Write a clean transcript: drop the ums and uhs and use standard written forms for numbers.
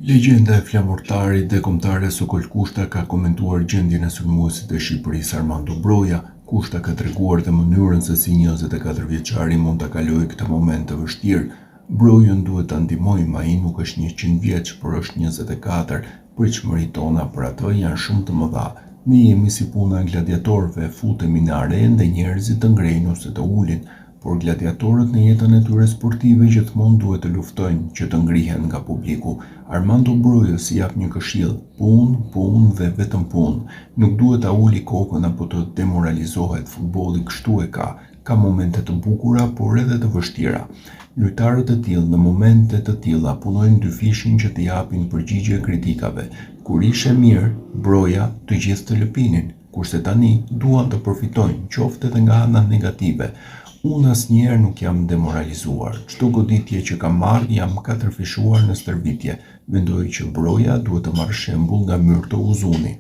Legjenda e flamurtarit dhe kombëtare Sokol Kushta ka komentuar gjendjen e sulmuesit të Shqipërisë Armando Broja. Kushta ka treguar dhe mënyrën se si 24-vjeçari mund ta kalojë këtë moment të vështirë. Brojën duhet ta ndihmojmë, ai nuk është 100 vjeç, por është 24. Pritshmëritë tona për atë janë shumë të mëdha. Ne jemi si puna e gladiatorëve, futemi në arenë dhe njerëzit të ngrejnë ose të ulin, por gladiatorët në jetën e tyre sportive gjithmonë duhet të luftojnë që të ngrihen nga publiku. Armando Broja si jap një këshill: punë dhe vetëm punë. Nuk duhet ta uli kokën apo të demoralizohet. Futbolli kështu e ka. Ka momente të bukura, por edhe të vështira. Lojtarët e tillë në momente të tilla punojnë dyfishin që të japin përgjigje kritikave. Kur ishte mirë, Broja të gjithë të lëpinin, kurse tani duan të përfitojnë, qoftë edhe nga anët negative. Unë asnjëherë nuk jam demoralizuar. Çdo goditje që kam marrë jam katërfishuar në stërvitje. Mendoj që Broja duhet të marrë shembull nga Myrto Uzuni.